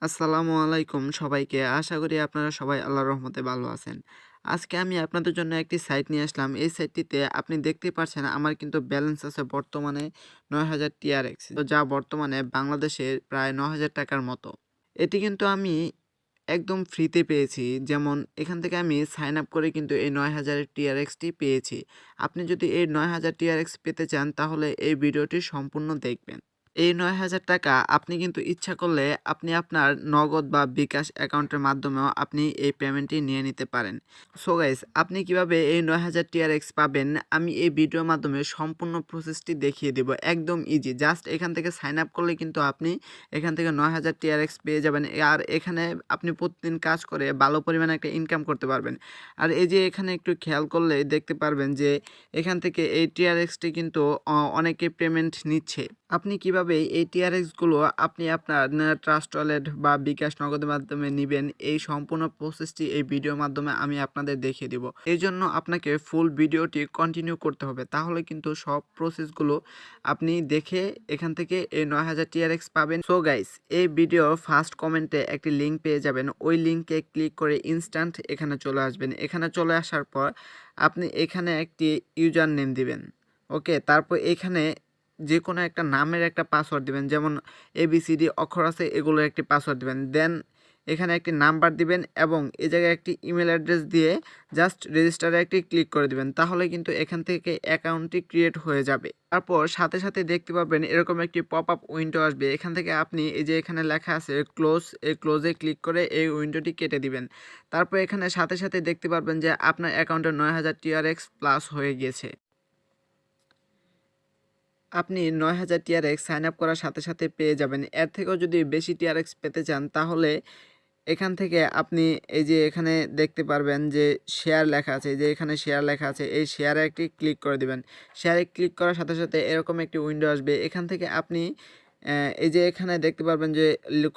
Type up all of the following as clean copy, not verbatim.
আসসালামু আলাইকুম সবাইকে। আশা করি আপনারা সবাই আল্লাহর রহমতে ভালো আছেন। আজকে আমি আপনাদের জন্য একটি সাইট নিয়ে আসলাম। এই সাইটটিতে আপনি দেখতেই পারছেন আমার কিন্তু ব্যালেন্স আছে বর্তমানে ৯,০০০ টিআরএক্স, যা বর্তমানে বাংলাদেশে প্রায় ৯,০০০ টাকার মতো। এটি কিন্তু আমি একদম ফ্রিতে পেয়েছি। যেমন এখান থেকে আমি সাইন আপ করে কিন্তু এই ৯,০০০ টিআরএক্সটি পেয়েছি। আপনি যদি এই ৯,০০০ টিআরএক্স পেতে চান তাহলে এই ভিডিওটি সম্পূর্ণ দেখবেন। এই ৯,০০০ টাকা আপনি কিন্তু ইচ্ছা করলে আপনি আপনার নগদ বা বিকাশ অ্যাকাউন্টের মাধ্যমেও আপনি এই পেমেন্টটি নিয়ে নিতে পারেন। সো গাইস, আপনি কিভাবে এই ৯,০০০ টিআরএক্স পাবেন আমি এই ভিডিওর মাধ্যমে সম্পূর্ণ প্রসেসটি দেখিয়ে দেব। একদম ইজি। জাস্ট এখান থেকে সাইন আপ করলে কিন্তু আপনি এখান থেকে ৯,০০০ টিআরএক্স পেয়ে যাবেন। আর এখানে আপনি প্রতিদিন কাজ করে ভালো পরিমাণে একটা ইনকাম করতে পারবেন। আর এই যে এখানে একটু খেয়াল করলে দেখতে পারবেন যে এখান থেকে এই টিআরএক্সটি কিন্তু অনেকে পেমেন্ট নিচ্ছে। আপনি কিভাবে এই টিআরএক্সগুলো আপনি আপনার ট্রাস্ট ওয়ালেট বা বিকাশ নগদের মাধ্যমে নিবেন, এই সম্পূর্ণ প্রসেসটি এই ভিডিওর মাধ্যমে আমি আপনাদের দেখিয়ে দিব। এই জন্য আপনাকে ফুল ভিডিওটি কন্টিনিউ করতে হবে, তাহলে কিন্তু সব প্রসেসগুলো আপনি দেখে এখান থেকে এই ৯,০০০ টিআরএক্স পাবেন। সো গাইস, এই ভিডিওর ফার্স্ট কমেন্টে একটি লিঙ্ক পেয়ে যাবেন। ওই লিঙ্কে ক্লিক করে ইনস্ট্যান্ট এখানে চলে আসবেন। এখানে চলে আসার পর আপনি এখানে একটি ইউজার নেম দিবেন। ওকে, তারপর এখানে যে কোনো একটা নামের একটা পাসওয়ার্ড দিবেন, যেমন এবিসিডি অক্ষর আছে, এগুলোর একটি পাসওয়ার্ড দিবেন। দেন এখানে একটি নাম্বার দিবেন এবং এই জায়গায় একটি ইমেল অ্যাড্রেস দিয়ে জাস্ট রেজিস্টারে একটি ক্লিক করে দিবেন। তাহলে কিন্তু এখান থেকে অ্যাকাউন্টটি ক্রিয়েট হয়ে যাবে। তারপর সাথে সাথে দেখতে পাবেন এরকম একটি পপ আপ উইন্ডো আসবে। এখান থেকে আপনি এই যে এখানে লেখা আছে ক্লোজ, এই ক্লোজে ক্লিক করে এই উইন্ডোটি কেটে দিবেন। তারপর এখানে সাথে সাথে দেখতে পারবেন যে আপনার অ্যাকাউন্টে ৯,০০০ টিআরএক্স প্লাস হয়ে গিয়েছে। আপনি ৯,০০০ টিআরএক্স সাইন আপ করার সাথে সাথে পেয়ে যাবেন। এর থেকেও যদি বেশি টিআরএক্স পেতে চান তাহলে এখান থেকে আপনি এই যে এখানে দেখতে পারবেন যে শেয়ার লেখা আছে, এই যে এখানে শেয়ার লেখা আছে, এই শেয়ারে একটি ক্লিক করে দিবেন। শেয়ারে ক্লিক করার সাথে সাথে এরকম একটি উইন্ডো আসবে। এখান থেকে আপনি এই যে এখানে দেখতে পারবেন যে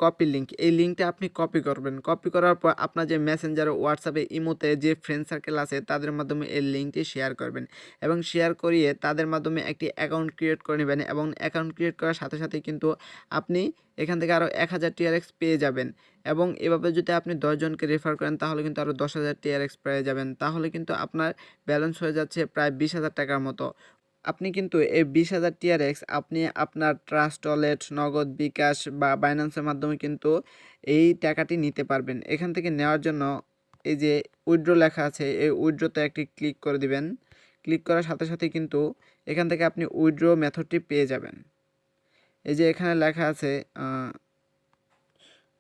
কপি লিঙ্ক, এই লিঙ্কটা আপনি কপি করবেন। কপি করার পর আপনার যে মেসেঞ্জার, হোয়াটসঅ্যাপে, ইমোতে যে ফ্রেন্ড সার্কেল আছে তাদের মাধ্যমে এই লিঙ্কটি শেয়ার করবেন এবং শেয়ার করিয়ে তাদের মাধ্যমে একটি অ্যাকাউন্ট ক্রিয়েট করে নেবেন এবং অ্যাকাউন্ট ক্রিয়েট করার সাথে সাথে কিন্তু আপনি এখান থেকে আরও ১,০০০ টিআরএক্স পেয়ে যাবেন। এবং এভাবে যদি আপনি ১০ জনকে রেফার করেন তাহলে কিন্তু আরও ১০,০০০ টিআরএক্স পেয়ে যাবেন। তাহলে কিন্তু আপনার ব্যালেন্স হয়ে যাচ্ছে প্রায় ২০,০০০ টাকার মতো। আপনি কিন্তু এই ২০,০০০ টিআরএক্স আপনি আপনার ট্রাস্ট ওয়ালেট, নগদ, বিকাশ বা বাইন্যান্সের মাধ্যমে কিন্তু এই টাকাটি নিতে পারবেন। এখান থেকে নেওয়ার জন্য এই যে উইথড্র লেখা আছে, এই উইথড্রতে একটি ক্লিক করে দিবেন। ক্লিক করার সাথে সাথে কিন্তু এখান থেকে আপনি উইথড্র মেথডটি পেয়ে যাবেন। এই যে এখানে লেখা আছে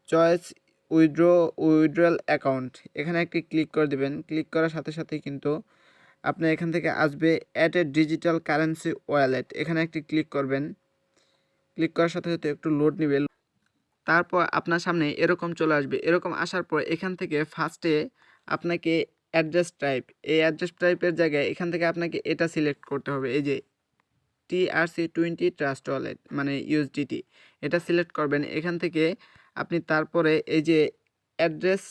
চয়েস উইথড্রয়াল অ্যাকাউন্ট, এখানে একটি ক্লিক করে দিবেন। ক্লিক করার সাথে সাথেই কিন্তু আপনার এখান থেকে আসবে add a digital currency wallet, এখানে একটি ক্লিক করবেন। ক্লিক করার সাথে সাথে একটু লোড নিবে। তারপর আপনার সামনে এরকম চলে আসবে। এরকম আসার পর এখান থেকে ফার্স্টে আপনাকে অ্যাড্রেস টাইপ, এই অ্যাড্রেস টাইপের জায়গায় এখান থেকে আপনাকে এটা সিলেক্ট করতে হবে। এই যে TRC20 ট্রাস্ট ওয়ালেট মানে ইউএসডিটি, এটা সিলেক্ট করবেন। এখান থেকে আপনি তারপরে এই যে অ্যাড্রেস,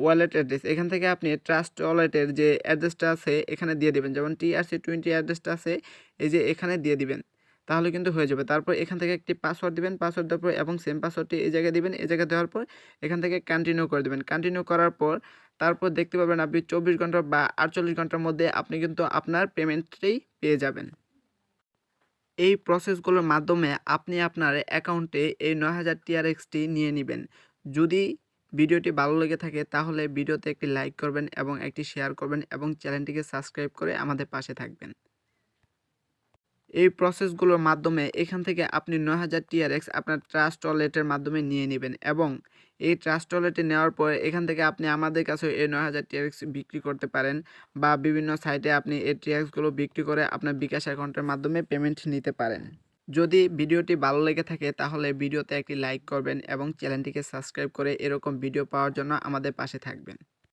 ওয়ালেট অ্যাড্রেস, এখান থেকে আপনি ট্রাস্ট ওয়ালেটের যে অ্যাড্রেসটা আছে এখানে দিয়ে দেবেন। যেমন TRC20 অ্যাড্রেসটা আছে এই যে এখানে দিয়ে দিবেন, তাহলে কিন্তু হয়ে যাবে। তারপর এখান থেকে একটি পাসওয়ার্ড দিবেন, পাসওয়ার্ড দেওয়ার পর এবং সেম পাসওয়ার্ডটি এই জায়গায় দিবেন। এই জায়গায় দেওয়ার পর এখান থেকে কন্টিনিউ করে দেবেন। কন্টিনিউ করার পর তারপর দেখতে পাবেন আপনি ২৪ ঘন্টা বা ৪৮ ঘন্টার মধ্যে আপনি কিন্তু আপনার পেমেন্টটি পেয়ে যাবেন। এই প্রসেসগুলোর মাধ্যমে আপনি আপনার অ্যাকাউন্টে এই ৯,০০০ টিআরএক্সটি নিয়ে নেবেন। যদি ভিডিওটি ভালো লেগে থাকে তাহলে ভিডিওতে একটি লাইক করবেন এবং একটি শেয়ার করবেন এবং চ্যানেলটিকে সাবস্ক্রাইব করে আমাদের পাশে থাকবেন। এই প্রসেসগুলোর মাধ্যমে এখান থেকে আপনি ৯,০০০ টিআরএক্স আপনার ট্রাস্ট ওয়ালেটের মাধ্যমে নিয়ে নেবেন এবং এই ট্রাস্ট ওয়ালেটে নেওয়ার পরে এখান থেকে আপনি আমাদের কাছে এই ৯,০০০ টিআরএক্স বিক্রি করতে পারেন বা বিভিন্ন সাইটে আপনি এই টিআরএক্সগুলো বিক্রি করে আপনার বিকাশ অ্যাকাউন্টের মাধ্যমে পেমেন্ট নিতে পারেন। যদি ভিডিওটি ভালো লেগে থাকে তাহলে ভিডিওতে একটি লাইক করবেন এবং চ্যানেলটিকে সাবস্ক্রাইব করে এরকম ভিডিও পাওয়ার জন্য আমাদের পাশে থাকবেন।